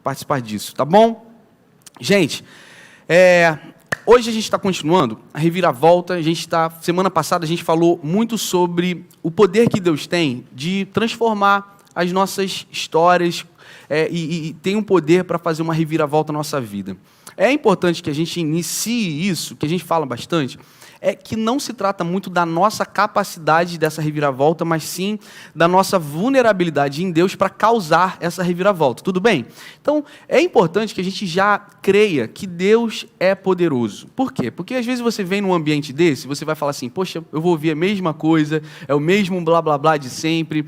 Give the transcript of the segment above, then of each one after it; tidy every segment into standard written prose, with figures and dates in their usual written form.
participar disso, tá bom? Gente, hoje a gente está continuando a reviravolta. Semana passada a gente falou muito sobre o poder que Deus tem de transformar as nossas histórias e tem um poder para fazer uma reviravolta na nossa vida. É importante que a gente inicie isso, que a gente fala bastante, que não se trata muito da nossa capacidade dessa reviravolta, mas sim da nossa vulnerabilidade em Deus para causar essa reviravolta. Tudo bem? Então, é importante que a gente já creia que Deus é poderoso. Por quê? Porque às vezes você vem num ambiente desse, você vai falar assim, poxa, eu vou ouvir a mesma coisa, é o mesmo blá blá blá de sempre,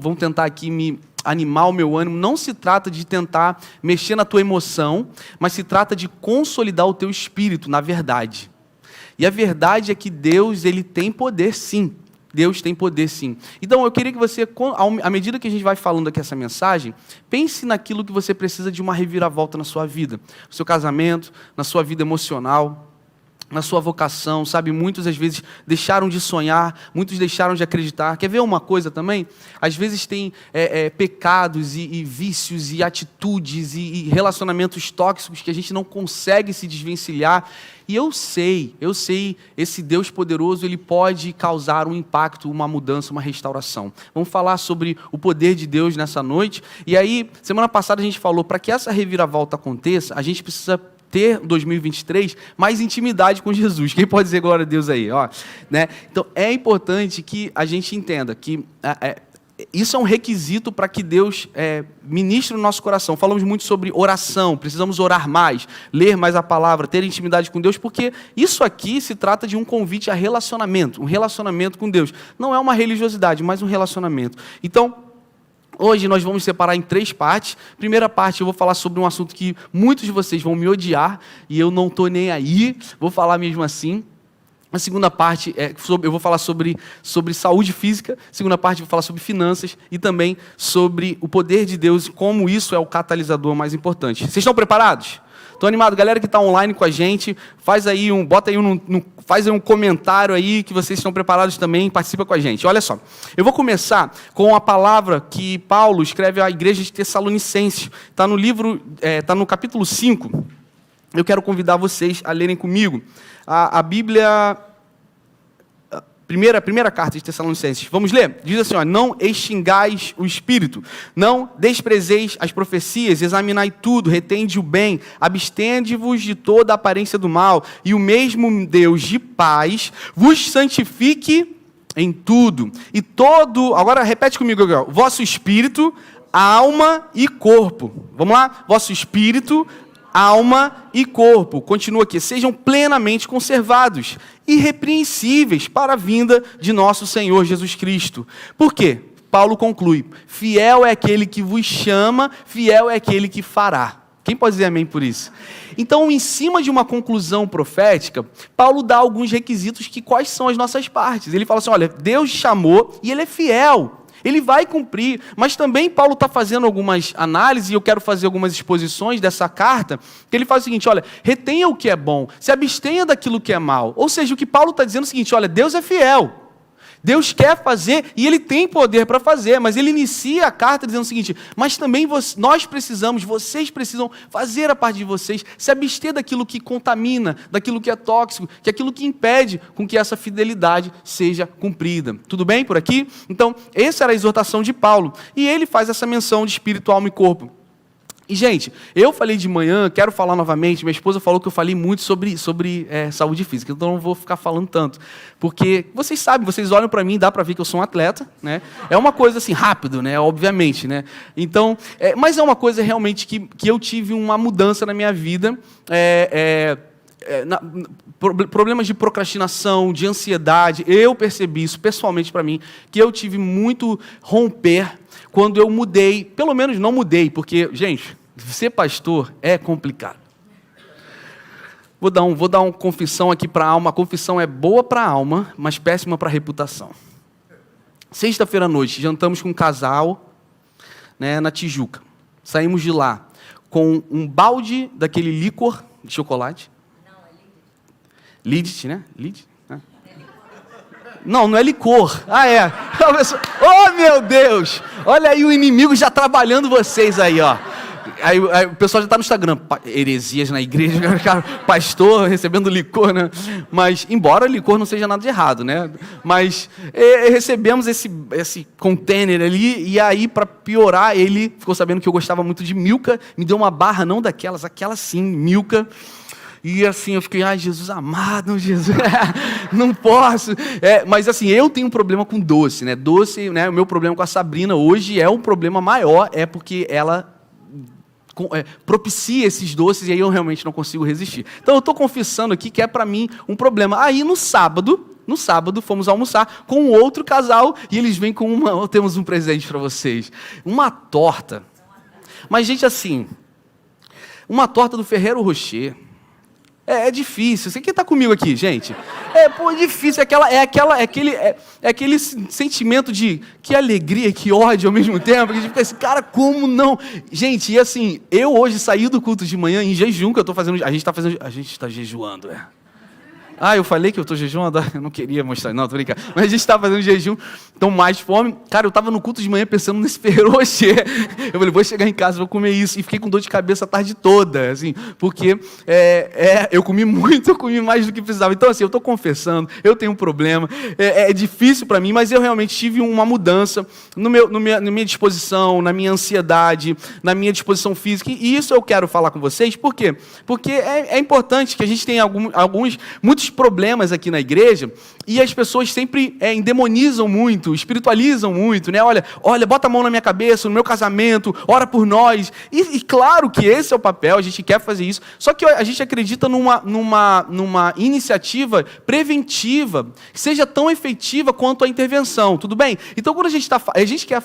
vão tentar aqui me animar o meu ânimo. Não se trata de tentar mexer na tua emoção, mas se trata de consolidar o teu espírito na verdade. E a verdade é que Deus, ele tem poder sim. Deus tem poder sim. Então eu queria que você, à medida que a gente vai falando aqui essa mensagem, pense naquilo que você precisa de uma reviravolta na sua vida. No seu casamento, na sua vida emocional, na sua vocação, sabe? Muitos, às vezes, deixaram de sonhar, muitos deixaram de acreditar. Quer ver uma coisa também? Às vezes tem pecados e vícios e atitudes e relacionamentos tóxicos que a gente não consegue se desvencilhar. E eu sei, esse Deus poderoso, ele pode causar um impacto, uma mudança, uma restauração. Vamos falar sobre o poder de Deus nessa noite. E aí, semana passada a gente falou, para que essa reviravolta aconteça, a gente precisa ter 2023 mais intimidade com Jesus. Quem pode dizer glória a Deus aí? Né? Então, é importante que a gente entenda que isso é um requisito para que Deus ministre no nosso coração. Falamos muito sobre oração, precisamos orar mais, ler mais a palavra, ter intimidade com Deus, porque isso aqui se trata de um convite a relacionamento, um relacionamento com Deus. Não é uma religiosidade, mas um relacionamento. Então, hoje nós vamos separar em 3 partes. Primeira parte eu vou falar sobre um assunto que muitos de vocês vão me odiar, e eu não estou nem aí, vou falar mesmo assim. A segunda parte eu vou falar sobre saúde física. A segunda parte eu vou falar sobre finanças e também sobre o poder de Deus, como isso é o catalisador mais importante. Vocês estão preparados? Estou animado. Galera que está online com a gente, faz aí um comentário aí que vocês estão preparados também, participa com a gente. Olha só, eu vou começar com a palavra que Paulo escreve à igreja de Tessalonicenses. Está no livro, está no capítulo 5. Eu quero convidar vocês a lerem comigo a Bíblia, primeira carta de Tessalonicenses. Vamos ler? Diz assim, não extingais o espírito, não desprezeis as profecias, examinai tudo, retende o bem, abstende-vos de toda a aparência do mal, e o mesmo Deus de paz vos santifique em tudo. E agora repete comigo, vosso espírito, alma e corpo. Vamos lá? Vosso espírito, alma e corpo, continua aqui, sejam plenamente conservados, irrepreensíveis para a vinda de nosso Senhor Jesus Cristo. Por quê? Paulo conclui, fiel é aquele que vos chama, fiel é aquele que fará. Quem pode dizer amém por isso? Então, em cima de uma conclusão profética, Paulo dá alguns requisitos quais são as nossas partes. Ele fala assim, olha, Deus chamou e ele é fiel. Ele vai cumprir, mas também Paulo está fazendo algumas análises, e eu quero fazer algumas exposições dessa carta, que ele faz o seguinte, olha, retenha o que é bom, se abstenha daquilo que é mal. Ou seja, o que Paulo está dizendo é o seguinte, olha, Deus é fiel. Deus quer fazer e Ele tem poder para fazer, mas Ele inicia a carta dizendo o seguinte, mas também vocês precisam fazer a parte de vocês, se abster daquilo que contamina, daquilo que é tóxico, que é aquilo que impede com que essa fidelidade seja cumprida. Tudo bem por aqui? Então, essa era a exortação de Paulo, e ele faz essa menção de espírito, alma e corpo. E, gente, eu falei de manhã, quero falar novamente, minha esposa falou que eu falei muito sobre saúde física, então não vou ficar falando tanto, porque vocês sabem, vocês olham para mim, dá para ver que eu sou um atleta, né? É uma coisa assim, rápido, né? Obviamente, né? Então, mas é uma coisa realmente que eu tive uma mudança na minha vida, problemas de procrastinação, de ansiedade, eu percebi isso pessoalmente para mim, que eu tive muito romper quando eu mudei, pelo menos não mudei, porque, gente, ser pastor é complicado. Vou dar uma confissão aqui para a alma. A confissão é boa para a alma, mas péssima para a reputação. Sexta-feira à noite, jantamos com um casal, né, na Tijuca. Saímos de lá com um balde daquele licor de chocolate. Não, é Lidit, né? Lidit? Não é licor. Ah, é. Oh, meu Deus! Olha aí o inimigo já trabalhando vocês aí, ó. Aí o pessoal já está no Instagram, heresias na igreja, cara, pastor recebendo licor, né? Mas, embora licor não seja nada de errado, né? Mas recebemos esse container ali, e aí, para piorar, ele ficou sabendo que eu gostava muito de Milka, me deu uma barra, não daquelas, aquela sim, Milka. E assim, eu fiquei, ai, Jesus amado, Jesus, não posso. Mas assim, eu tenho um problema com doce, né? Doce, né? O meu problema com a Sabrina hoje é um problema maior, porque ela propicia esses doces e aí eu realmente não consigo resistir. Então eu estou confessando aqui que é para mim um problema. Aí no sábado, fomos almoçar com um outro casal e eles vêm com temos um presente para vocês. Uma torta. Mas, gente, assim, uma torta do Ferrero Rocher. É difícil. Você quem está comigo aqui, gente? É difícil. É aquele sentimento de que alegria, que ódio ao mesmo tempo. Que a gente fica assim, cara, como não? Gente, e assim, eu hoje saí do culto de manhã em jejum, que eu estou fazendo. A gente está jejuando, eu falei que eu estou jejuando? Eu não queria mostrar, não, tô brincando. Mas a gente está fazendo jejum, então mais fome. Cara, eu estava no culto de manhã pensando nesse Ferrero Rocher. Eu falei, vou chegar em casa, vou comer isso. E fiquei com dor de cabeça a tarde toda, assim, porque eu comi muito, eu comi mais do que precisava. Então, assim, eu estou confessando, eu tenho um problema, é difícil para mim, mas eu realmente tive uma mudança na minha disposição, na minha ansiedade, na minha disposição física. E isso eu quero falar com vocês, por quê? Porque é importante que a gente tenha muitos problemas aqui na igreja, e as pessoas sempre endemonizam muito, espiritualizam muito, né? Olha, bota a mão na minha cabeça, no meu casamento, ora por nós. E claro que esse é o papel, a gente quer fazer isso, só que a gente acredita numa iniciativa preventiva, que seja tão efetiva quanto a intervenção, tudo bem? Então, quando a gente quer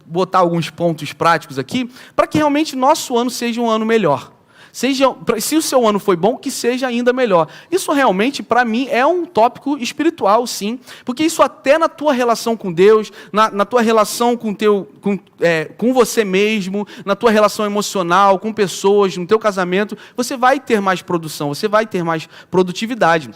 botar alguns pontos práticos aqui, para que realmente nosso ano seja um ano melhor. Se o seu ano foi bom, que seja ainda melhor. Isso realmente, para mim, é um tópico espiritual, sim. Porque isso até na tua relação com Deus, na tua relação com você mesmo, na tua relação emocional, com pessoas, no teu casamento, você vai ter mais produção, você vai ter mais produtividade.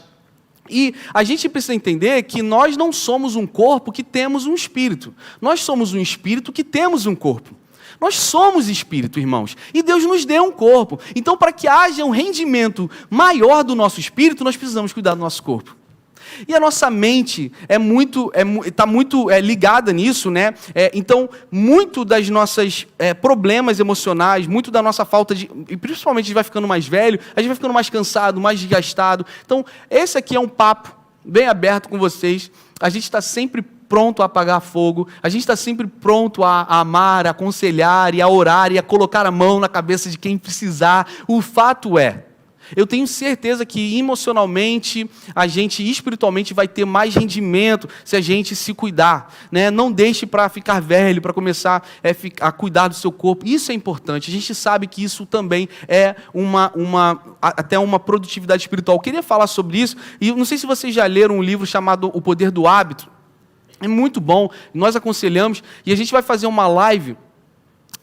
E a gente precisa entender que nós não somos um corpo que temos um espírito. Nós somos um espírito que temos um corpo. Nós somos espírito, irmãos, e Deus nos deu um corpo. Então, para que haja um rendimento maior do nosso espírito, nós precisamos cuidar do nosso corpo. E a nossa mente está muito ligada nisso, né? Então, muito das nossas problemas emocionais, muito da nossa falta de... E principalmente a gente vai ficando mais velho, a gente vai ficando mais cansado, mais desgastado. Então, esse aqui é um papo bem aberto com vocês. A gente está sempre pronto a apagar fogo, a gente está sempre pronto a amar, a aconselhar e a orar e a colocar a mão na cabeça de quem precisar. O fato eu tenho certeza que emocionalmente, a gente espiritualmente vai ter mais rendimento se a gente se cuidar, né? Não deixe para ficar velho, para começar a cuidar do seu corpo. Isso é importante. A gente sabe que isso também é até uma produtividade espiritual. Eu queria falar sobre isso, e não sei se vocês já leram um livro chamado O Poder do Hábito. É muito bom, nós aconselhamos, e a gente vai fazer uma live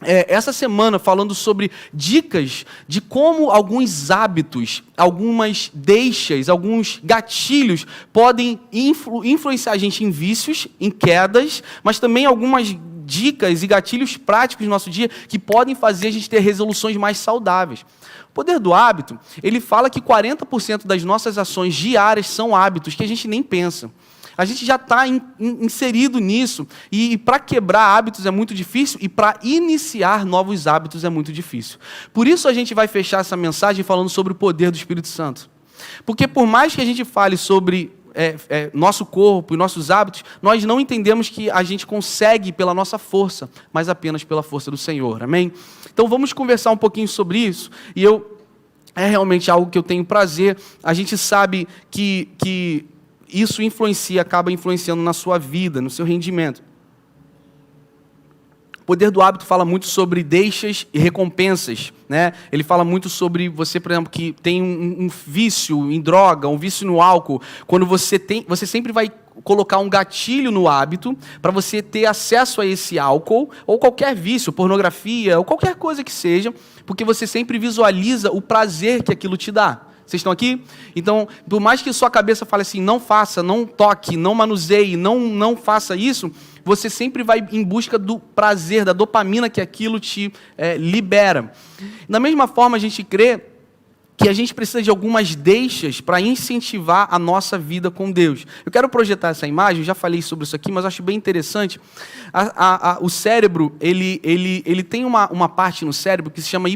essa semana falando sobre dicas de como alguns hábitos, algumas deixas, alguns gatilhos podem influenciar a gente em vícios, em quedas, mas também algumas dicas e gatilhos práticos no nosso dia que podem fazer a gente ter resoluções mais saudáveis. O Poder do Hábito, ele fala que 40% das nossas ações diárias são hábitos que a gente nem pensa. A gente já está inserido nisso, e para quebrar hábitos é muito difícil, e para iniciar novos hábitos é muito difícil. Por isso a gente vai fechar essa mensagem falando sobre o poder do Espírito Santo. Porque por mais que a gente fale sobre nosso corpo e nossos hábitos, nós não entendemos que a gente consegue pela nossa força, mas apenas pela força do Senhor. Amém? Então vamos conversar um pouquinho sobre isso, e é realmente algo que eu tenho prazer. A gente sabe que isso acaba influenciando na sua vida, no seu rendimento. O Poder do Hábito fala muito sobre deixas e recompensas, né? Ele fala muito sobre você, por exemplo, que tem um vício em droga, um vício no álcool. Quando você sempre vai colocar um gatilho no hábito para você ter acesso a esse álcool, ou qualquer vício, pornografia, ou qualquer coisa que seja, porque você sempre visualiza o prazer que aquilo te dá. Vocês estão aqui? Então, por mais que sua cabeça fale assim, não faça, não toque, não manuseie, não faça isso, você sempre vai em busca do prazer, da dopamina que aquilo te libera. Da mesma forma, a gente crê que a gente precisa de algumas deixas para incentivar a nossa vida com Deus. Eu quero projetar essa imagem, eu já falei sobre isso aqui, mas acho bem interessante. O cérebro, ele tem uma parte no cérebro que se chama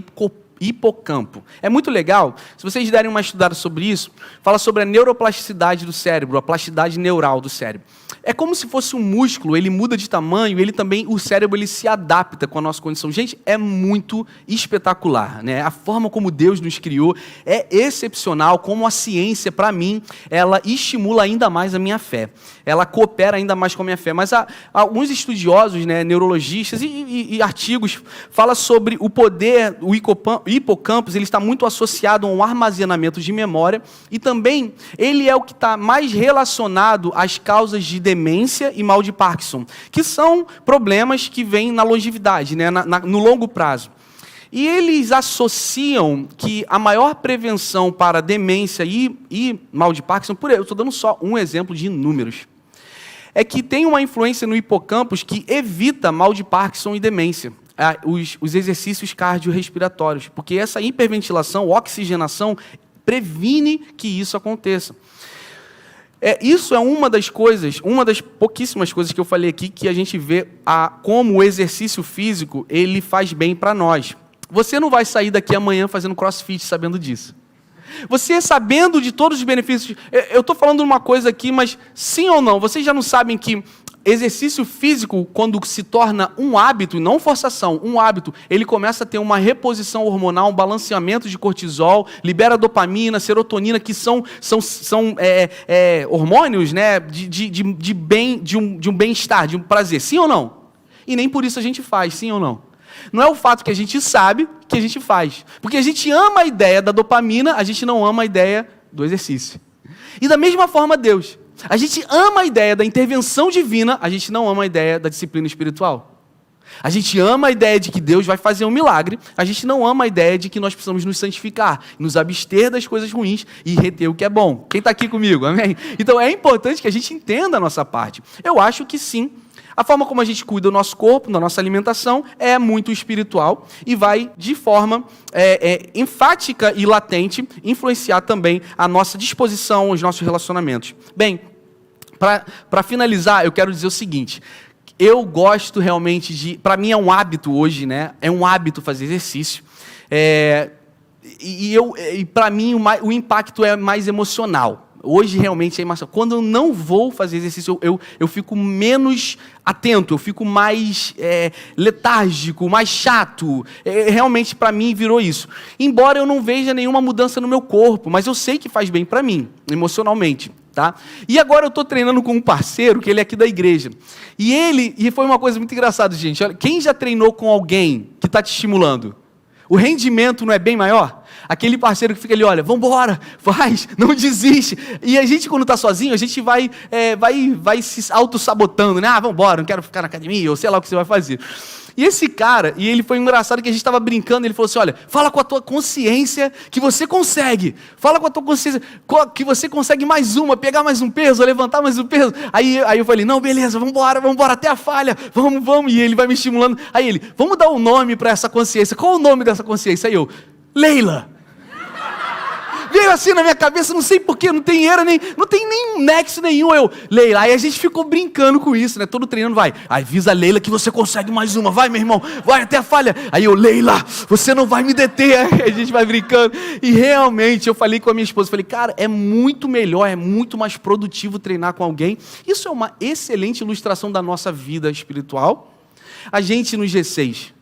hipocampo. É muito legal, se vocês derem uma estudada sobre isso, fala sobre a neuroplasticidade do cérebro, a plasticidade neural do cérebro. É como se fosse um músculo, ele muda de tamanho, o cérebro ele se adapta com a nossa condição. Gente, é muito espetacular, né? A forma como Deus nos criou é excepcional, como a ciência, para mim, ela estimula ainda mais a minha fé. Ela coopera ainda mais com a minha fé. Mas alguns estudiosos, né, neurologistas e artigos falam sobre o poder, o hipocampo, ele está muito associado a um armazenamento de memória e também ele é o que está mais relacionado às causas de demência e mal de Parkinson, que são problemas que vêm na longevidade, né, no longo prazo. E eles associam que a maior prevenção para demência e mal de Parkinson, eu estou dando só um exemplo de inúmeros, é que tem uma influência no hipocampo que evita mal de Parkinson e demência. Os exercícios cardiorrespiratórios, porque essa hiperventilação, oxigenação, previne que isso aconteça. Isso é uma das pouquíssimas coisas que eu falei aqui, que a gente vê como o exercício físico ele faz bem para nós. Você não vai sair daqui amanhã fazendo crossfit sabendo disso. Você sabendo de todos os benefícios, eu estou falando uma coisa aqui, mas sim ou não, vocês já não sabem que exercício físico, quando se torna um hábito, e não forçação, um hábito, ele começa a ter uma reposição hormonal, um balanceamento de cortisol, libera dopamina, serotonina, que são hormônios, né, de um bem-estar, de um prazer. Sim ou não? E nem por isso a gente faz, sim ou não? Não é o fato que a gente sabe que a gente faz. Porque a gente ama a ideia da dopamina, a gente não ama a ideia do exercício. E da mesma forma Deus. A gente ama a ideia da intervenção divina, a gente não ama a ideia da disciplina espiritual. A gente ama a ideia de que Deus vai fazer um milagre, a gente não ama a ideia de que nós precisamos nos santificar, nos abster das coisas ruins e reter o que é bom. Quem está aqui comigo? Amém? Então é importante que a gente entenda a nossa parte. Eu acho que sim. A forma como a gente cuida do nosso corpo, da nossa alimentação, é muito espiritual e vai, de forma enfática e latente, influenciar também a nossa disposição, os nossos relacionamentos. Bem, para finalizar, eu quero dizer o seguinte. Eu gosto realmente para mim é um hábito hoje, né? É um hábito fazer exercício. E para mim o impacto é mais emocional. Hoje realmente é emocional. Quando eu não vou fazer exercício, eu fico menos atento, eu fico mais letárgico, mais chato. Realmente para mim virou isso. Embora eu não veja nenhuma mudança no meu corpo, mas eu sei que faz bem para mim, emocionalmente. Tá? E agora eu estou treinando com um parceiro, que ele é aqui da igreja. E foi uma coisa muito engraçada, gente. Olha, quem já treinou com alguém que está te estimulando? O rendimento não é bem maior? Aquele parceiro que fica ali, olha, vamos embora, faz, não desiste. E a gente, quando está sozinho, a gente vai se auto-sabotando, né? Vamos embora, não quero ficar na academia, ou sei lá o que você vai fazer. E esse cara, e ele foi engraçado que a gente estava brincando, ele falou assim, olha, fala com a tua consciência que você consegue. Fala com a tua consciência que você consegue mais uma, pegar mais um peso, levantar mais um peso. Aí eu falei, não, beleza, vamos embora até a falha, vamos. E ele vai me estimulando. Aí ele, vamos dar um nome para essa consciência. Qual o nome dessa consciência? Aí eu, Leila. Veio assim na minha cabeça, não sei porquê, não tem nem nexo nenhum. Eu, Leila, aí a gente ficou brincando com isso, né? Todo treinando vai. Avisa a Leila que você consegue mais uma, vai meu irmão, vai até a falha. Aí eu, Leila, você não vai me deter. Aí a gente vai brincando. E realmente, eu falei com a minha esposa, falei, cara, é muito melhor, é muito mais produtivo treinar com alguém. Isso é uma excelente ilustração da nossa vida espiritual. A gente no G6,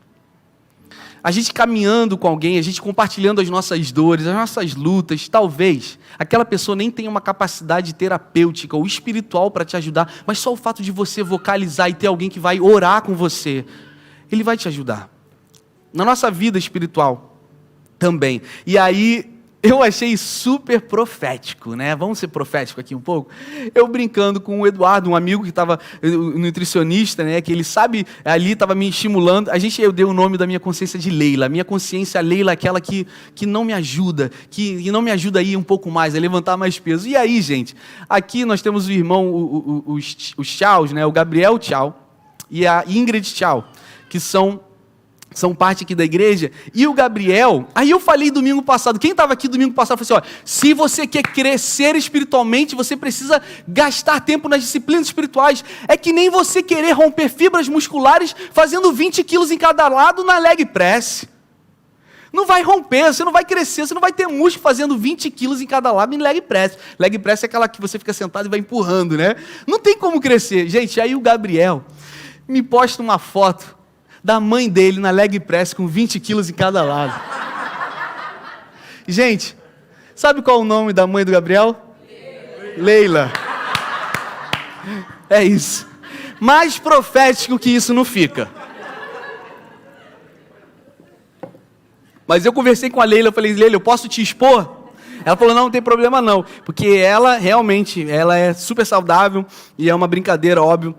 a gente caminhando com alguém, a gente compartilhando as nossas dores, as nossas lutas, talvez aquela pessoa nem tenha uma capacidade terapêutica ou espiritual para te ajudar, mas só o fato de você vocalizar e ter alguém que vai orar com você, ele vai te ajudar. Na nossa vida espiritual também. E aí, eu achei super profético, né? Vamos ser profético aqui um pouco? Eu brincando com o Eduardo, um amigo que estava, nutricionista, né? Que ele sabe, ali estava me estimulando. Eu dei o nome da minha consciência de Leila. A minha consciência, Leila, é aquela que não me ajuda, que não me ajuda a ir um pouco mais, a levantar mais peso. E aí, gente, aqui nós temos o irmão, os Tchaus, né? O Gabriel Tchau. e a Ingrid Tchau, que são parte aqui da igreja, e o Gabriel. Aí eu falei domingo passado, quem estava aqui domingo passado, falou assim, ó, se você quer crescer espiritualmente, você precisa gastar tempo nas disciplinas espirituais. É que nem você querer romper fibras musculares fazendo 20 quilos em cada lado na leg press. Não vai romper, você não vai crescer, você não vai ter músculo fazendo 20 quilos em cada lado em leg press. Leg press é aquela que você fica sentado e vai empurrando, né? Não tem como crescer. Gente, aí o Gabriel me posta uma foto da mãe dele na leg press com 20 quilos em cada lado. Gente, sabe qual é o nome da mãe do Gabriel? Leila. É isso. Mais profético que isso não fica. Mas eu conversei com a Leila, eu falei, Leila, eu posso te expor? Ela falou, não tem problema não, porque ela realmente, ela é super saudável e é uma brincadeira, óbvio.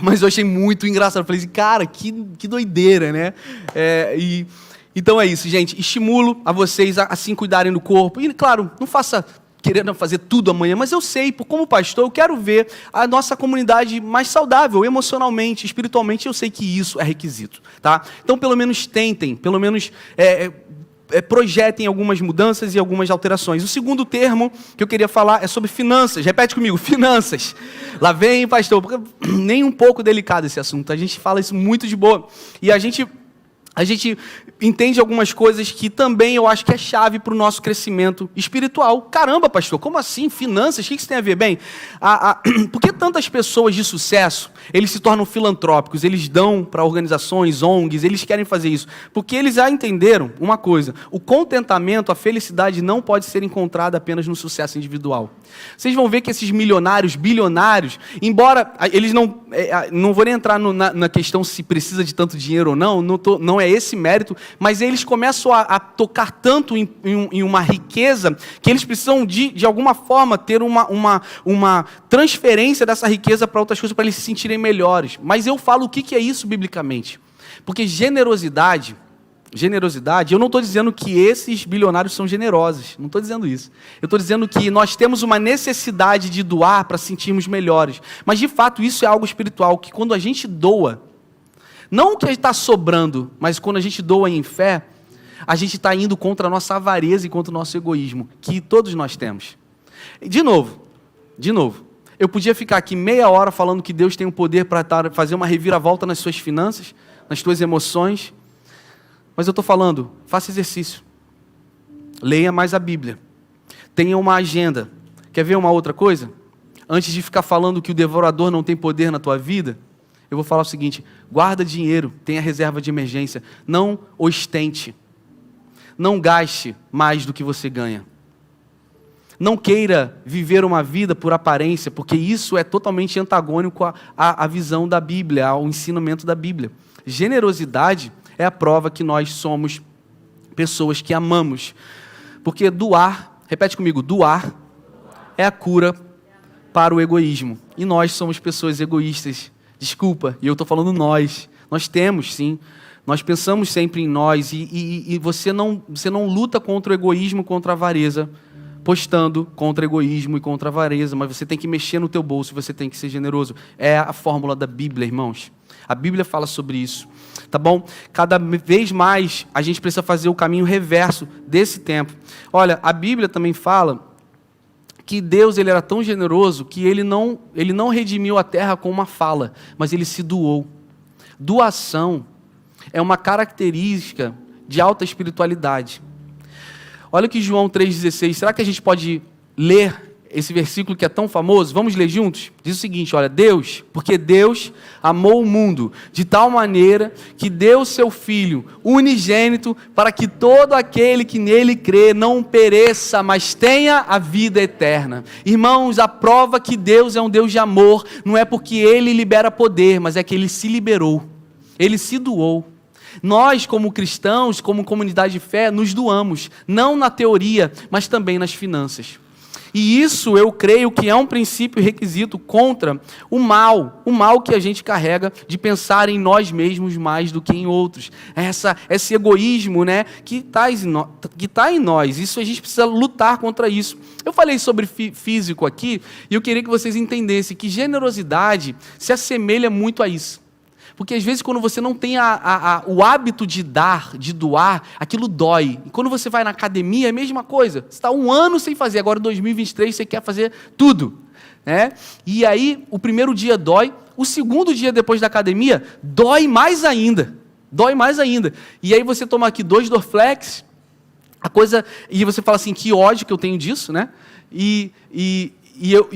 Mas eu achei muito engraçado. Eu falei assim, cara, que doideira, né? Então é isso, gente. Estimulo a vocês a assim cuidarem do corpo. E, claro, não faça querendo fazer tudo amanhã, mas eu sei, como pastor, eu quero ver a nossa comunidade mais saudável, emocionalmente, espiritualmente, eu sei que isso é requisito, tá? Então, pelo menos tentem, pelo menos projetem algumas mudanças e algumas alterações. O segundo termo que eu queria falar é sobre finanças. Repete comigo, finanças. Lá vem, pastor, porque nem um pouco delicado esse assunto. A gente fala isso muito de boa. E a gente entende algumas coisas que também eu acho que é chave para o nosso crescimento espiritual. Caramba, pastor, como assim? Finanças? O que isso tem a ver? Bem, por que tantas pessoas de sucesso, eles se tornam filantrópicos, eles dão para organizações, ONGs, eles querem fazer isso? Porque eles já entenderam uma coisa, o contentamento, a felicidade não pode ser encontrada apenas no sucesso individual. Vocês vão ver que esses milionários, bilionários, embora eles não vou nem entrar na questão se precisa de tanto dinheiro ou não, não é esse mérito, mas eles começam a tocar tanto em uma riqueza que eles precisam de alguma forma ter uma transferência dessa riqueza para outras coisas para eles se sentirem melhores. Mas eu falo o que é isso biblicamente. Porque generosidade, eu não estou dizendo que esses bilionários são generosos, não estou dizendo isso. Eu estou dizendo que nós temos uma necessidade de doar para sentirmos melhores. Mas de fato isso é algo espiritual, que quando a gente doa, não que está sobrando, mas quando a gente doa em fé, a gente está indo contra a nossa avareza e contra o nosso egoísmo, que todos nós temos. De novo, eu podia ficar aqui meia hora falando que Deus tem o poder para fazer uma reviravolta nas suas finanças, nas suas emoções, mas eu estou falando, faça exercício, leia mais a Bíblia, tenha uma agenda. Quer ver uma outra coisa? Antes de ficar falando que o devorador não tem poder na tua vida, eu vou falar o seguinte, guarda dinheiro, tenha reserva de emergência, não ostente, não gaste mais do que você ganha. Não queira viver uma vida por aparência, porque isso é totalmente antagônico à visão da Bíblia, ao ensinamento da Bíblia. Generosidade é a prova que nós somos pessoas que amamos. Porque doar, repete comigo, doar é a cura para o egoísmo. E nós somos pessoas egoístas. Desculpa, e eu estou falando nós. Nós temos, sim. Nós pensamos sempre em nós. E você não luta contra o egoísmo, contra a avareza, postando contra o egoísmo e contra a avareza. Mas você tem que mexer no teu bolso, você tem que ser generoso. É a fórmula da Bíblia, irmãos. A Bíblia fala sobre isso. Tá bom? Cada vez mais a gente precisa fazer o caminho reverso desse tempo. Olha, a Bíblia também fala que Deus ele era tão generoso que ele não redimiu a terra com uma fala, mas ele se doou. Doação é uma característica de alta espiritualidade. Olha o que João 3,16, será que a gente pode ler esse versículo que é tão famoso? Vamos ler juntos? Diz o seguinte, olha, porque Deus amou o mundo de tal maneira que deu seu Filho unigênito para que todo aquele que nele crê não pereça, mas tenha a vida eterna. Irmãos, a prova que Deus é um Deus de amor não é porque Ele libera poder, mas é que Ele se liberou, Ele se doou. Nós, como cristãos, como comunidade de fé, nos doamos, não na teoria, mas também nas finanças. E isso eu creio que é um princípio e requisito contra o mal que a gente carrega de pensar em nós mesmos mais do que em outros. Esse egoísmo, né, que está em nós, isso a gente precisa lutar contra isso. Eu falei sobre físico aqui e eu queria que vocês entendessem que generosidade se assemelha muito a isso. Porque às vezes quando você não tem o hábito de dar, de doar, aquilo dói. E quando você vai na academia, é a mesma coisa. Você está um ano sem fazer, agora em 2023 você quer fazer tudo. Né? E aí o primeiro dia dói, o segundo dia depois da academia dói mais ainda. Dói mais ainda. E aí você toma aqui 2 Dorflex, e você fala assim, que ódio que eu tenho disso, né? E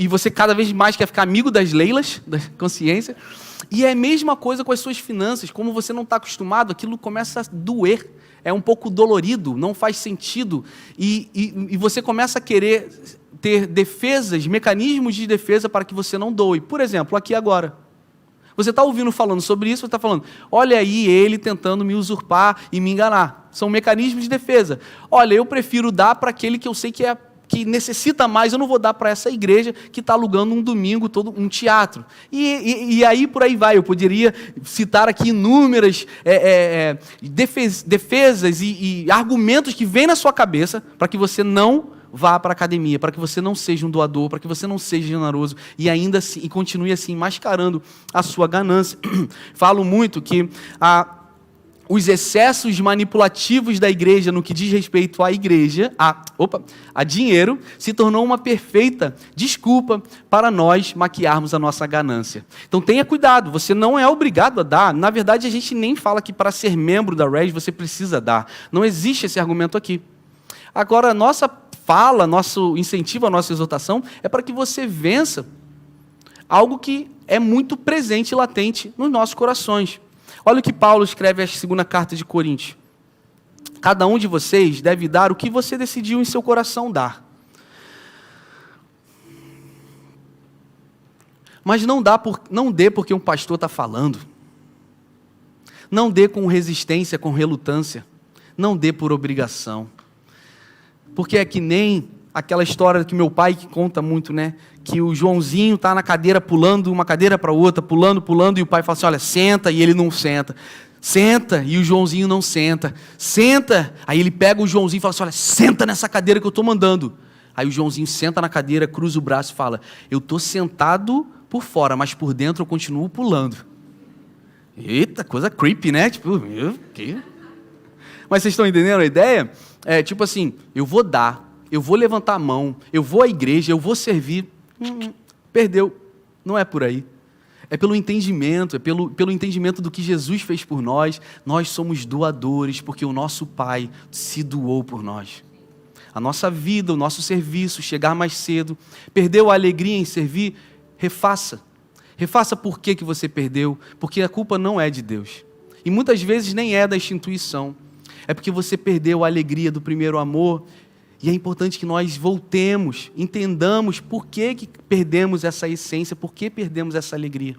você cada vez mais quer ficar amigo das Leilas, da consciência. E é a mesma coisa com as suas finanças. Como você não está acostumado, aquilo começa a doer. É um pouco dolorido, não faz sentido. E você começa a querer ter defesas, mecanismos de defesa para que você não doe. Por exemplo, aqui agora. Você está ouvindo falando sobre isso, você está falando, olha aí ele tentando me usurpar e me enganar. São mecanismos de defesa. Olha, eu prefiro dar para aquele que eu sei que necessita mais, eu não vou dar para essa igreja que está alugando um domingo, todo um teatro. E aí por aí vai, eu poderia citar aqui inúmeras defesas e argumentos que vêm na sua cabeça para que você não vá para a academia, para que você não seja um doador, para que você não seja generoso e ainda assim, e continue assim, mascarando a sua ganância. Falo muito que os excessos manipulativos da igreja no que diz respeito à igreja, a dinheiro, se tornou uma perfeita desculpa para nós maquiarmos a nossa ganância. Então tenha cuidado, você não é obrigado a dar. Na verdade, a gente nem fala que para ser membro da RED você precisa dar. Não existe esse argumento aqui. Agora, nossa fala, nosso incentivo, a nossa exortação é para que você vença algo que é muito presente e latente nos nossos corações. Olha o que Paulo escreve na segunda carta de Coríntios. Cada um de vocês deve dar o que você decidiu em seu coração dar. Mas não dê porque um pastor está falando. Não dê com resistência, com relutância. Não dê por obrigação. Porque é que nem aquela história que meu pai que conta muito, né? Que o Joãozinho está na cadeira, pulando uma cadeira para outra, pulando, e o pai fala assim, olha, senta, e ele não senta. Senta, e o Joãozinho não senta. Senta, aí ele pega o Joãozinho e fala assim, olha, senta nessa cadeira que eu estou mandando. Aí o Joãozinho senta na cadeira, cruza o braço e fala, eu estou sentado por fora, mas por dentro eu continuo pulando. Eita, coisa creepy, né? Tipo, que... Mas vocês estão entendendo a ideia? É tipo assim, eu vou dar, eu vou levantar a mão, eu vou à igreja, eu vou servir. Perdeu. Não é por aí. É pelo entendimento, é pelo entendimento do que Jesus fez por nós. Nós somos doadores, porque o nosso Pai se doou por nós. A nossa vida, o nosso serviço, chegar mais cedo, perdeu a alegria em servir, refaça. Refaça por que você perdeu, porque a culpa não é de Deus. E muitas vezes nem é da instituição. É porque você perdeu a alegria do primeiro amor. E é importante que nós voltemos, entendamos por que perdemos essa essência, por que perdemos essa alegria.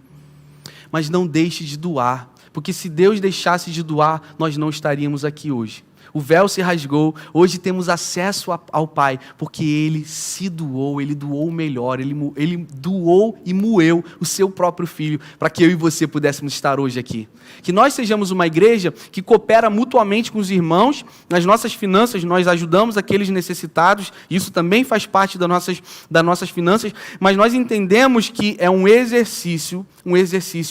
Mas não deixe de doar, porque se Deus deixasse de doar, nós não estaríamos aqui hoje. O véu se rasgou, hoje temos acesso ao Pai, porque Ele se doou, Ele doou o melhor, Ele doou e moeu o seu próprio Filho, para que eu e você pudéssemos estar hoje aqui. Que nós sejamos uma igreja que coopera mutuamente com os irmãos, nas nossas finanças nós ajudamos aqueles necessitados, isso também faz parte das nossas finanças, mas nós entendemos que é um exercício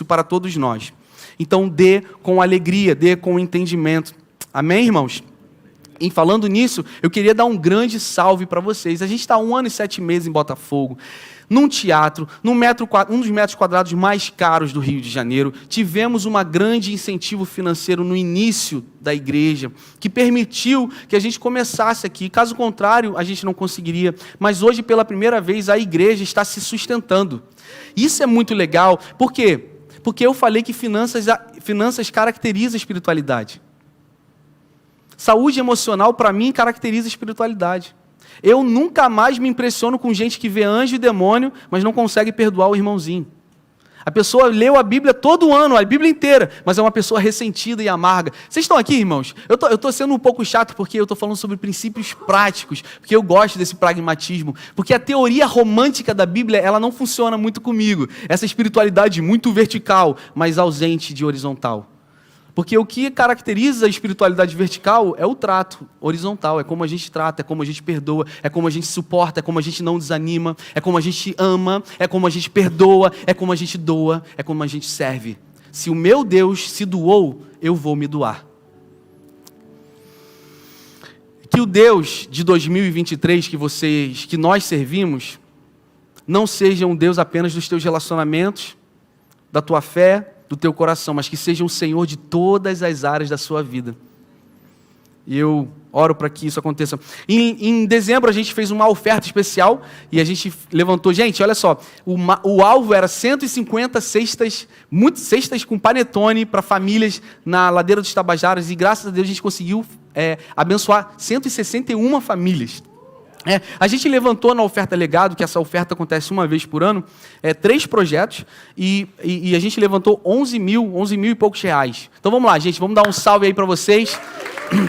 para todos nós. Então dê com alegria, dê com entendimento. Amém, irmãos? E falando nisso, eu queria dar um grande salve para vocês. A gente está 1 ano e 7 meses em Botafogo, num teatro, um dos metros quadrados mais caros do Rio de Janeiro. Tivemos um grande incentivo financeiro no início da igreja, que permitiu que a gente começasse aqui. Caso contrário, a gente não conseguiria. Mas hoje, pela primeira vez, a igreja está se sustentando. Isso é muito legal. Por quê? Porque eu falei que finanças caracterizam a espiritualidade. Saúde emocional, para mim, caracteriza a espiritualidade. Eu nunca mais me impressiono com gente que vê anjo e demônio, mas não consegue perdoar o irmãozinho. A pessoa leu a Bíblia todo ano, a Bíblia inteira, mas é uma pessoa ressentida e amarga. Vocês estão aqui, irmãos? Eu estou sendo um pouco chato porque eu estou falando sobre princípios práticos, porque eu gosto desse pragmatismo, porque a teoria romântica da Bíblia, ela não funciona muito comigo. Essa espiritualidade muito vertical, mas ausente de horizontal. Porque o que caracteriza a espiritualidade vertical é o trato horizontal, é como a gente trata, é como a gente perdoa, é como a gente suporta, é como a gente não desanima, é como a gente ama, é como a gente perdoa, é como a gente doa, é como a gente serve. Se o meu Deus se doou, eu vou me doar. Que o Deus de 2023 que nós servimos, não seja um Deus apenas dos teus relacionamentos, da tua fé, do teu coração, mas que seja um Senhor de todas as áreas da sua vida. E eu oro para que isso aconteça. Em dezembro a gente fez uma oferta especial e a gente levantou, gente, olha só, o alvo era 150 cestas, muitas cestas com panetone para famílias na Ladeira dos Tabajaras, e graças a Deus a gente conseguiu abençoar 161 famílias. A gente levantou na oferta legado, que essa oferta acontece uma vez por ano, 3 projetos, e a gente levantou 11 mil e poucos reais. Então vamos lá, gente, vamos dar um salve aí para vocês,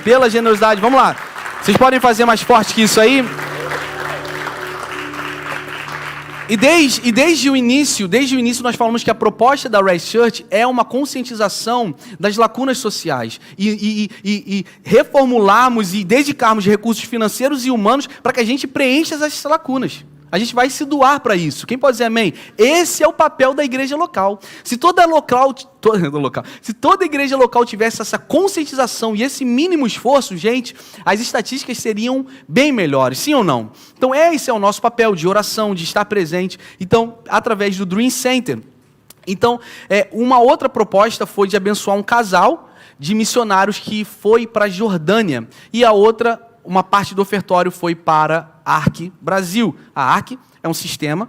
pela generosidade, vamos lá. Vocês podem fazer mais forte que isso aí? E desde o início nós falamos que a proposta da Rise Church é uma conscientização das lacunas sociais e reformularmos e dedicarmos recursos financeiros e humanos para que a gente preencha essas lacunas. A gente vai se doar para isso. Quem pode dizer amém? Esse é o papel da igreja local. Se toda igreja local tivesse essa conscientização e esse mínimo esforço, gente, as estatísticas seriam bem melhores, sim ou não? Então esse é o nosso papel de oração, de estar presente. Então, através do Dream Center. Então, uma outra proposta foi de abençoar um casal de missionários que foi para a Jordânia. E a outra, uma parte do ofertório foi para a ARC Brasil. A ARC é um sistema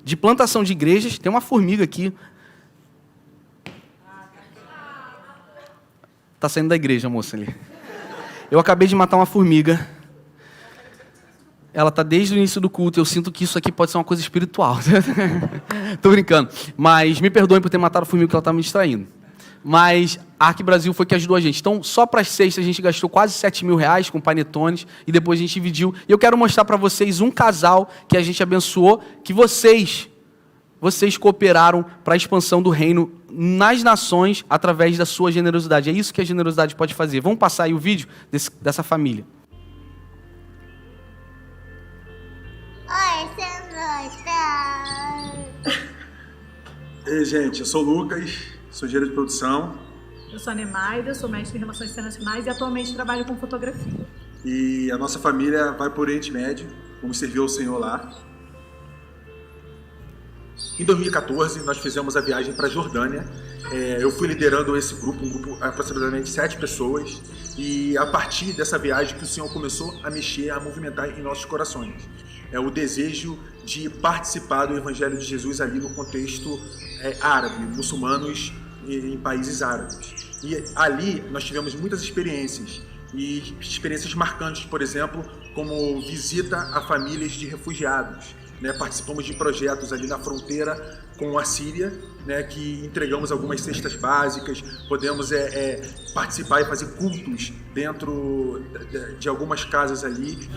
de plantação de igrejas. Tem uma formiga aqui. Está saindo da igreja, moça ali. Eu acabei de matar uma formiga. Ela está desde o início do culto. Eu sinto que isso aqui pode ser uma coisa espiritual. Estou brincando. Mas me perdoem por ter matado a formiga, que ela está me distraindo. Mas a ARC Brasil foi que ajudou a gente. Então, só para as cestas, a gente gastou quase 7 mil reais com panetones, e depois a gente dividiu. E eu quero mostrar para vocês um casal que a gente abençoou, que vocês cooperaram para a expansão do reino nas nações através da sua generosidade. É isso que a generosidade pode fazer. Vamos passar aí o vídeo dessa família. Oi, você gosta? Ei, gente, eu sou o Lucas, sou engenheiro de produção. Eu sou a Nemaida, sou mestre em Relações Internacionais e atualmente trabalho com fotografia. E a nossa família vai para o Oriente Médio, vamos servir ao Senhor lá. Em 2014, nós fizemos a viagem para a Jordânia. Eu fui liderando esse grupo, um grupo aproximadamente 7 pessoas. E a partir dessa viagem que o Senhor começou a mexer, a movimentar em nossos corações. É o desejo de participar do Evangelho de Jesus ali no contexto árabe, muçulmanos em países árabes. E ali nós tivemos muitas experiências, e experiências marcantes, por exemplo, como visita a famílias de refugiados. Participamos de projetos ali na fronteira com a Síria, que entregamos algumas cestas básicas, podemos participar e fazer cultos dentro de algumas casas ali.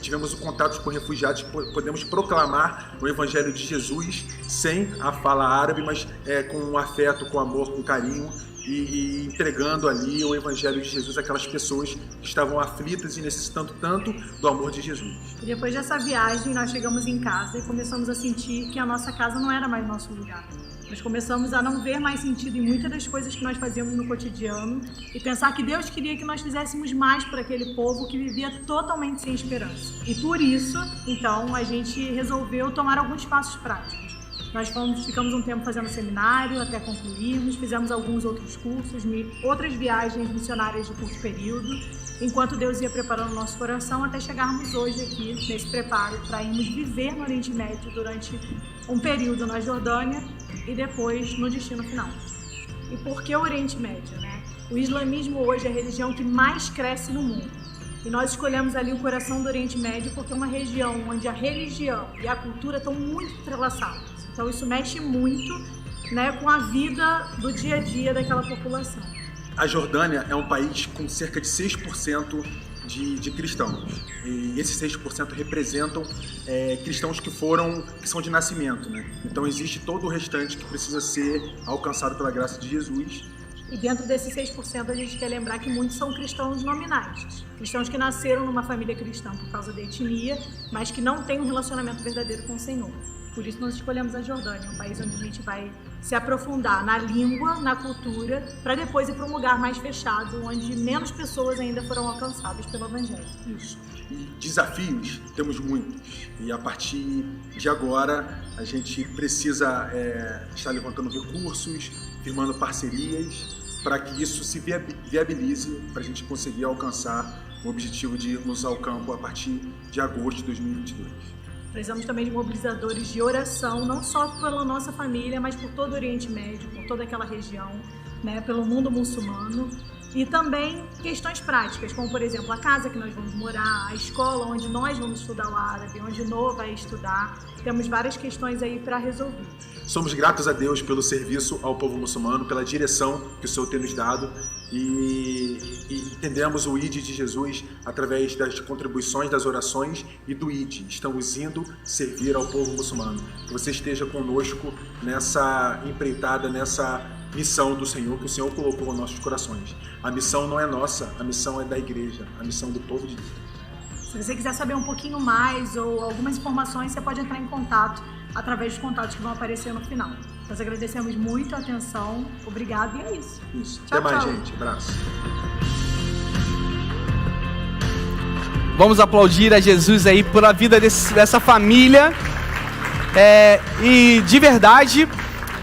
Tivemos o contato com refugiados, podemos proclamar o Evangelho de Jesus sem a fala árabe, mas com afeto, com amor, com carinho, e entregando ali o Evangelho de Jesus àquelas pessoas que estavam aflitas e necessitando tanto do amor de Jesus. E depois dessa viagem, nós chegamos em casa e começamos a sentir que a nossa casa não era mais nosso lugar. Nós começamos a não ver mais sentido em muitas das coisas que nós fazíamos no cotidiano e pensar que Deus queria que nós fizéssemos mais para aquele povo que vivia totalmente sem esperança. E por isso, então, a gente resolveu tomar alguns passos práticos. Nós ficamos um tempo fazendo seminário até concluirmos, fizemos alguns outros cursos, outras viagens missionárias de curto período, enquanto Deus ia preparando o nosso coração até chegarmos hoje aqui, nesse preparo, para irmos viver no Oriente Médio durante um período na Jordânia e depois no destino final. E por que o Oriente Médio, né? O islamismo hoje é a religião que mais cresce no mundo. E nós escolhemos ali o coração do Oriente Médio porque é uma região onde a religião e a cultura estão muito entrelaçadas. Então isso mexe muito, com a vida do dia a dia daquela população. A Jordânia é um país com cerca de 6% de cristãos. E esses 6% representam cristãos que são de nascimento, Então existe todo o restante que precisa ser alcançado pela graça de Jesus. E dentro desses 6%, a gente quer lembrar que muitos são cristãos nominais. Cristãos que nasceram numa família cristã por causa da etnia, mas que não têm um relacionamento verdadeiro com o Senhor. Por isso nós escolhemos a Jordânia, um país onde a gente vai se aprofundar na língua, na cultura, para depois ir para um lugar mais fechado, onde menos pessoas ainda foram alcançadas pelo Evangelho. Isso. E desafios temos muitos. E a partir de agora, a gente precisa estar levantando recursos, firmando parcerias, para que isso se viabilize, para a gente conseguir alcançar o objetivo de irmos ao campo a partir de agosto de 2022. Precisamos também de mobilizadores de oração, não só pela nossa família, mas por todo o Oriente Médio, por toda aquela região, né, pelo mundo muçulmano. E também questões práticas, como, por exemplo, a casa que nós vamos morar, a escola onde nós vamos estudar o árabe, onde o Noah vai estudar. Temos várias questões aí para resolver. Somos gratos a Deus pelo serviço ao povo muçulmano, pela direção que o Senhor tem nos dado e entendemos o ID de Jesus através das contribuições, das orações e do ID. Estamos indo servir ao povo muçulmano. Que você esteja conosco nessa empreitada, nessa missão do Senhor, que o Senhor colocou nos nossos corações. A missão não é nossa, a missão é da igreja, a missão do povo de Deus. Se você quiser saber um pouquinho mais ou algumas informações, você pode entrar em contato através dos contatos que vão aparecer no final. Nós agradecemos muito a atenção, obrigado e é isso. Tchau, até mais, gente. Abraço. Vamos aplaudir a Jesus aí pela vida dessa família. E de verdade,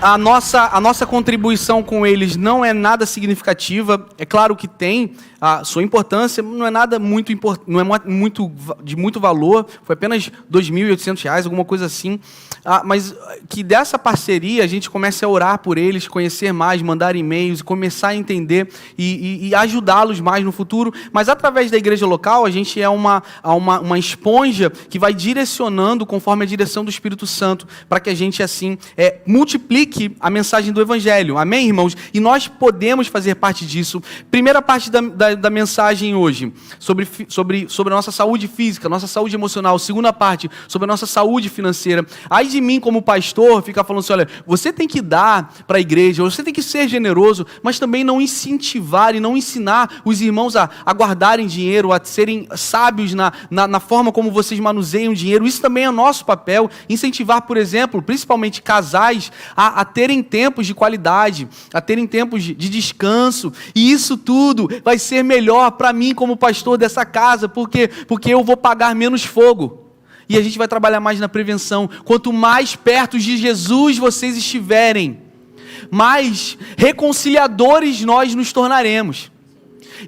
a nossa contribuição com eles não é nada significativa. É claro que tem a sua importância, não é nada não é de muito valor. Foi apenas R$2.800, alguma coisa assim. Mas que dessa parceria a gente comece a orar por eles, conhecer mais, mandar e-mails, começar a entender e ajudá-los mais no futuro. Mas através da igreja local, a gente é uma esponja que vai direcionando conforme a direção do Espírito Santo, para que a gente assim multiplique a mensagem do Evangelho. Amém, irmãos? E nós podemos fazer parte disso. Primeira parte da mensagem hoje, sobre a nossa saúde física, nossa saúde emocional. Segunda parte, sobre a nossa saúde financeira. Aí de mim, como pastor, ficar falando assim, olha, você tem que dar para a igreja, você tem que ser generoso, mas também não incentivar e não ensinar os irmãos a guardarem dinheiro, a serem sábios na forma como vocês manuseiam dinheiro. Isso também é nosso papel. Incentivar, por exemplo, principalmente casais, a terem tempos de qualidade, a terem tempos de descanso. E isso tudo vai ser melhor para mim como pastor dessa casa, porque eu vou pagar menos fogo. E a gente vai trabalhar mais na prevenção. Quanto mais perto de Jesus vocês estiverem, mais reconciliadores nós nos tornaremos.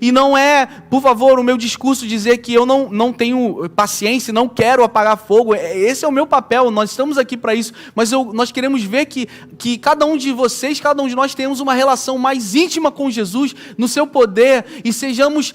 E não é, por favor, o meu discurso dizer que eu não tenho paciência, não quero apagar fogo. Esse é o meu papel, nós estamos aqui para isso. Mas nós queremos ver que cada um de vocês, cada um de nós temos uma relação mais íntima com Jesus, no seu poder, e sejamos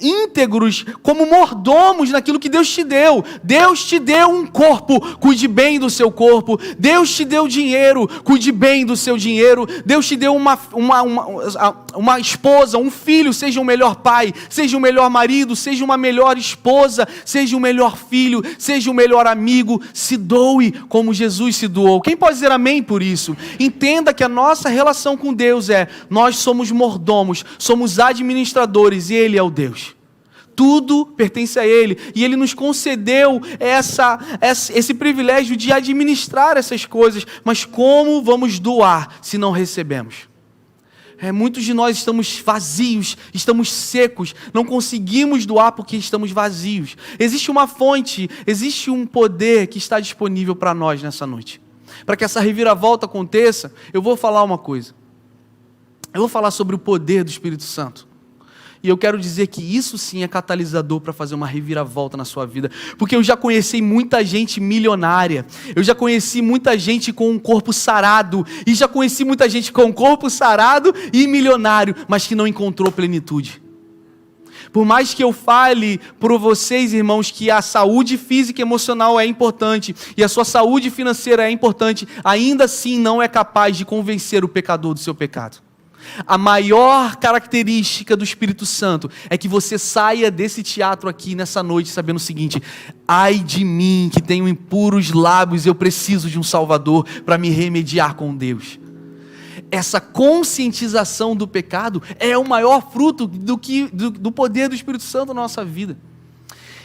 íntegros como mordomos naquilo que Deus te deu. Deus te deu um corpo, cuide bem do seu corpo. Deus te deu dinheiro, cuide bem do seu dinheiro. Deus te deu uma esposa, um filho, seja um melhor pai, seja um melhor marido, seja uma melhor esposa, seja um melhor filho, seja um melhor amigo. Se doe como Jesus se doou. Quem pode dizer amém por isso? Entenda que a nossa relação com Deus nós somos mordomos, somos administradores e Ele é o Deus. Tudo pertence a Ele, e Ele nos concedeu esse privilégio de administrar essas coisas. Mas como vamos doar se não recebemos? Muitos de nós estamos vazios, estamos secos, não conseguimos doar porque estamos vazios. Existe uma fonte, existe um poder que está disponível para nós nessa noite. Para que essa reviravolta aconteça, eu vou falar uma coisa. Eu vou falar sobre o poder do Espírito Santo. E eu quero dizer que isso sim é catalisador para fazer uma reviravolta na sua vida. Porque eu já conheci muita gente milionária. Eu já conheci muita gente com um corpo sarado. E já conheci muita gente com um corpo sarado e milionário, mas que não encontrou plenitude. Por mais que eu fale para vocês, irmãos, que a saúde física e emocional é importante e a sua saúde financeira é importante, ainda assim não é capaz de convencer o pecador do seu pecado. A maior característica do Espírito Santo é que você saia desse teatro aqui nessa noite sabendo o seguinte: ai de mim que tenho impuros lábios, eu preciso de um Salvador para me remediar com Deus. essa conscientização do pecado é o maior fruto do poder do Espírito Santo na nossa vida.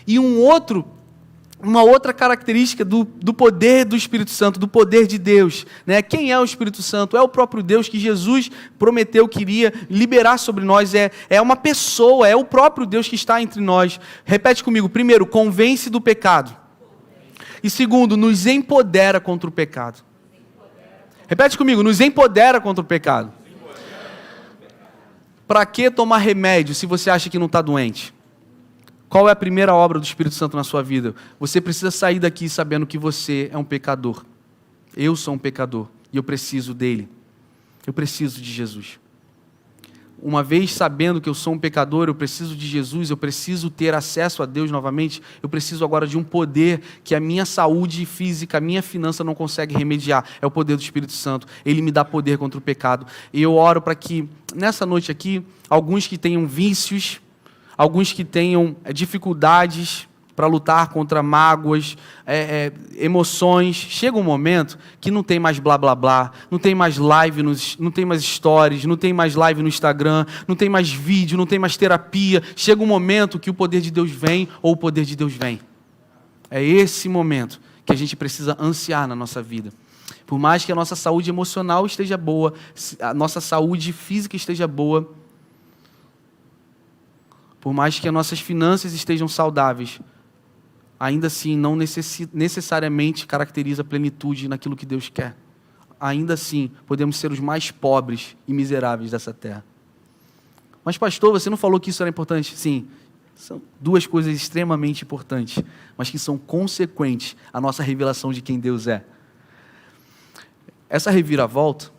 E uma outra característica do poder do Espírito Santo, do poder de Deus, né? Quem é o Espírito Santo? É o próprio Deus que Jesus prometeu que iria liberar sobre nós. É uma pessoa, é o próprio Deus que está entre nós. Repete comigo. Primeiro, convence do pecado. E segundo, nos empodera contra o pecado. Repete comigo, nos empodera contra o pecado. Para que tomar remédio se você acha que não está doente? Qual é a primeira obra do Espírito Santo na sua vida? Você precisa sair daqui sabendo que você é um pecador. Eu sou um pecador e eu preciso dele. Eu preciso de Jesus. Uma vez sabendo que eu sou um pecador, eu preciso de Jesus, eu preciso ter acesso a Deus novamente, eu preciso agora de um poder que a minha saúde física, a minha finança não consegue remediar. É o poder do Espírito Santo. Ele me dá poder contra o pecado. E eu oro para que, nessa noite aqui, alguns que tenham vícios, alguns que tenham dificuldades para lutar contra mágoas, emoções. Chega um momento que não tem mais blá blá blá, não tem mais live, não tem mais stories, não tem mais live no Instagram, não tem mais vídeo, não tem mais terapia. Chega um momento que o poder de Deus vem ou o poder de Deus vem. É esse momento que a gente precisa ansiar na nossa vida. Por mais que a nossa saúde emocional esteja boa, a nossa saúde física esteja boa, por mais que as nossas finanças estejam saudáveis, ainda assim não necessariamente caracteriza a plenitude naquilo que Deus quer. Ainda assim, podemos ser os mais pobres e miseráveis dessa terra. Mas pastor, você não falou que isso era importante? Sim, são duas coisas extremamente importantes, mas que são consequentes à nossa revelação de quem Deus é. Essa reviravolta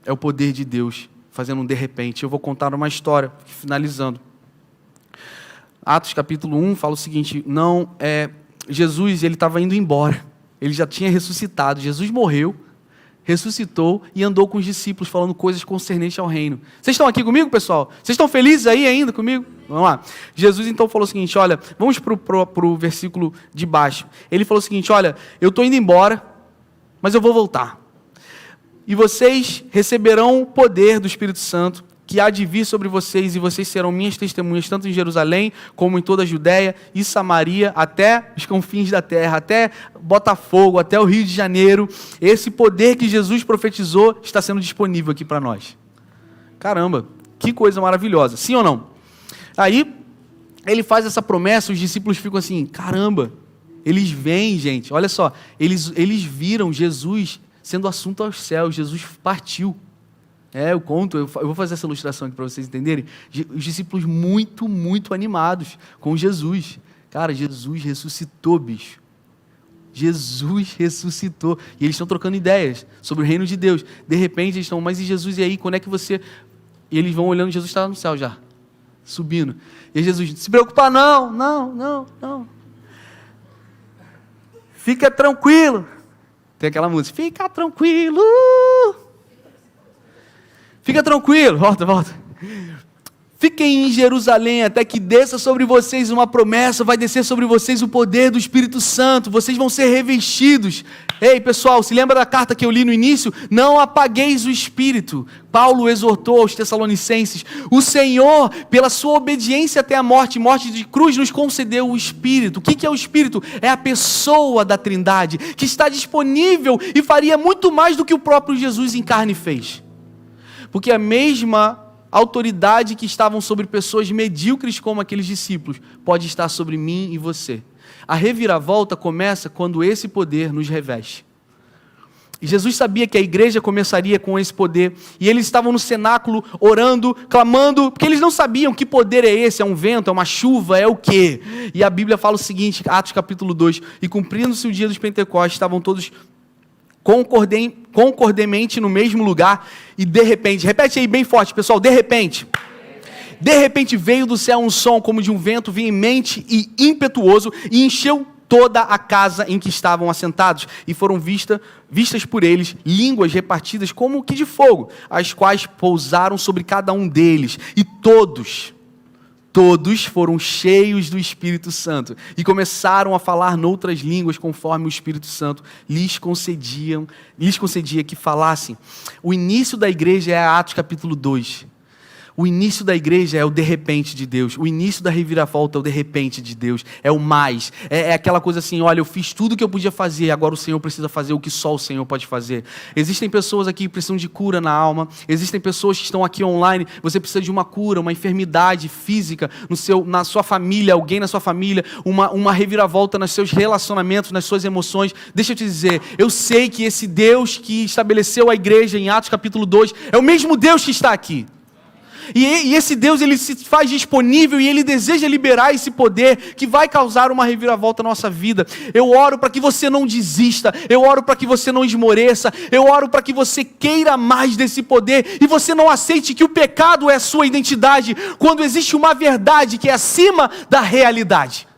é o poder de Deus fazendo um de repente. Eu vou contar uma história, finalizando. Atos capítulo 1 fala o seguinte, Jesus ele estava indo embora, ele já tinha ressuscitado, Jesus morreu, ressuscitou e andou com os discípulos falando coisas concernentes ao reino. Vocês estão aqui comigo, pessoal? Vocês estão felizes aí ainda comigo? Vamos lá. Jesus então falou o seguinte, olha, vamos para o versículo de baixo. Ele falou o seguinte, olha, eu estou indo embora, mas eu vou voltar. E vocês receberão o poder do Espírito Santo, que há de vir sobre vocês, e vocês serão minhas testemunhas, tanto em Jerusalém, como em toda a Judéia e Samaria, até os confins da terra, até Botafogo, até o Rio de Janeiro. Esse poder que Jesus profetizou está sendo disponível aqui para nós. Caramba, que coisa maravilhosa, sim ou não? Aí, ele faz essa promessa, os discípulos ficam assim, caramba, eles vêm, gente, olha só, eles viram Jesus sendo assunto aos céus, Jesus partiu. Eu conto, eu vou fazer essa ilustração aqui para vocês entenderem. Os discípulos muito, muito animados com Jesus. Cara, Jesus ressuscitou, bicho. Jesus ressuscitou. E eles estão trocando ideias sobre o reino de Deus. De repente eles estão, mas e Jesus, e aí, quando é que você... E eles vão olhando, Jesus está no céu já, subindo. E Jesus, se preocupar não. Fica tranquilo. Tem aquela música, fica tranquilo. Fica tranquilo, volta. Fiquem em Jerusalém até que desça sobre vocês uma promessa, vai descer sobre vocês o poder do Espírito Santo, vocês vão ser revestidos. Ei, pessoal, se lembra da carta que eu li no início? Não apagueis o Espírito. Paulo exortou aos Tessalonicenses. O Senhor, pela sua obediência até a morte de cruz, nos concedeu o Espírito. O que é o Espírito? É a pessoa da Trindade, que está disponível e faria muito mais do que o próprio Jesus em carne fez. Porque a mesma autoridade que estavam sobre pessoas medíocres como aqueles discípulos pode estar sobre mim e você. A reviravolta começa quando esse poder nos reveste. E Jesus sabia que a igreja começaria com esse poder. E eles estavam no cenáculo orando, clamando, porque eles não sabiam que poder é esse. É um vento, é uma chuva, é o quê? E a Bíblia fala o seguinte, Atos capítulo 2. E cumprindo-se o dia dos Pentecostes, estavam todos concordemente no mesmo lugar, e de repente, repete aí bem forte, pessoal, de repente veio do céu um som como de um vento veemente e impetuoso, e encheu toda a casa em que estavam assentados, e foram vistas por eles línguas repartidas como que de fogo, as quais pousaram sobre cada um deles, e todos Todos foram cheios do Espírito Santo e começaram a falar noutras línguas conforme o Espírito Santo lhes concedia que falassem. O início da igreja é Atos capítulo 2. O início da igreja é o de repente de Deus. O início da reviravolta é o de repente de Deus. É o mais. É aquela coisa assim, olha, eu fiz tudo o que eu podia fazer, agora o Senhor precisa fazer o que só o Senhor pode fazer. Existem pessoas aqui que precisam de cura na alma. Existem pessoas que estão aqui online, você precisa de uma cura, uma enfermidade física na sua família, alguém na sua família, uma reviravolta nos seus relacionamentos, nas suas emoções. Deixa eu te dizer, eu sei que esse Deus que estabeleceu a igreja em Atos capítulo 2 é o mesmo Deus que está aqui. E esse Deus, ele se faz disponível e ele deseja liberar esse poder que vai causar uma reviravolta na nossa vida. Eu oro para que você não desista, eu oro para que você não esmoreça, eu oro para que você queira mais desse poder e você não aceite que o pecado é a sua identidade, quando existe uma verdade que é acima da realidade.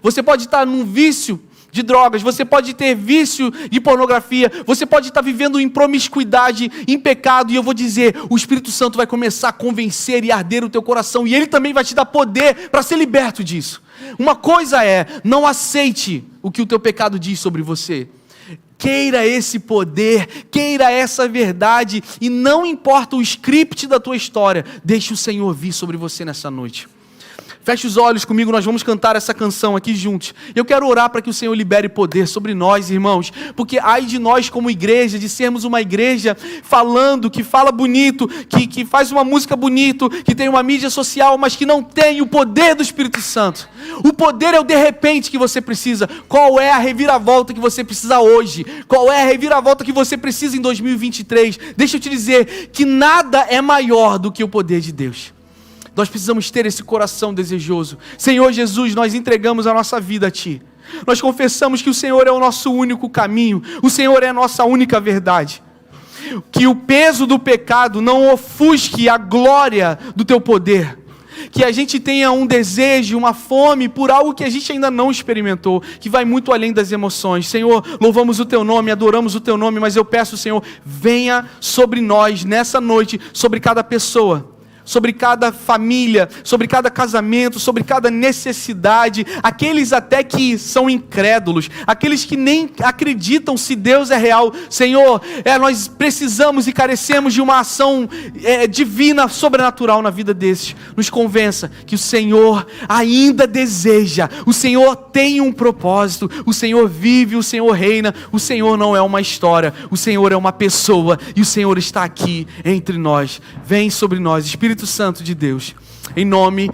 Você pode estar num vício de drogas, você pode ter vício de pornografia, você pode estar vivendo em promiscuidade, em pecado, e eu vou dizer, o Espírito Santo vai começar a convencer e arder o teu coração, e Ele também vai te dar poder para ser liberto disso. Uma coisa é, não aceite o que o teu pecado diz sobre você. Queira esse poder, queira essa verdade, e não importa o script da tua história, deixe o Senhor vir sobre você nessa noite. Feche os olhos comigo, nós vamos cantar essa canção aqui juntos. Eu quero orar para que o Senhor libere poder sobre nós, irmãos, porque ai de nós como igreja, de sermos uma igreja falando, que fala bonito, que faz uma música bonito, que tem uma mídia social, mas que não tem o poder do Espírito Santo. O poder é o de repente que você precisa. Qual é a reviravolta que você precisa hoje? Qual é a reviravolta que você precisa em 2023? Deixa eu te dizer que nada é maior do que o poder de Deus. Nós precisamos ter esse coração desejoso. Senhor Jesus, nós entregamos a nossa vida a Ti. Nós confessamos que o Senhor é o nosso único caminho. O Senhor é a nossa única verdade. Que o peso do pecado não ofusque a glória do Teu poder. Que a gente tenha um desejo, uma fome por algo que a gente ainda não experimentou, que vai muito além das emoções. Senhor, louvamos o Teu nome, adoramos o Teu nome, mas eu peço, Senhor, venha sobre nós nessa noite, sobre cada pessoa, sobre cada família, sobre cada casamento, sobre cada necessidade, aqueles até que são incrédulos, aqueles que nem acreditam se Deus é real. Senhor, nós precisamos e carecemos de uma ação divina, sobrenatural na vida desses. Nos convença que o Senhor ainda deseja, o Senhor tem um propósito, o Senhor vive, o Senhor reina, o Senhor não é uma história, o Senhor é uma pessoa e o Senhor está aqui entre nós. Vem sobre nós, Espírito Santo de Deus, em nome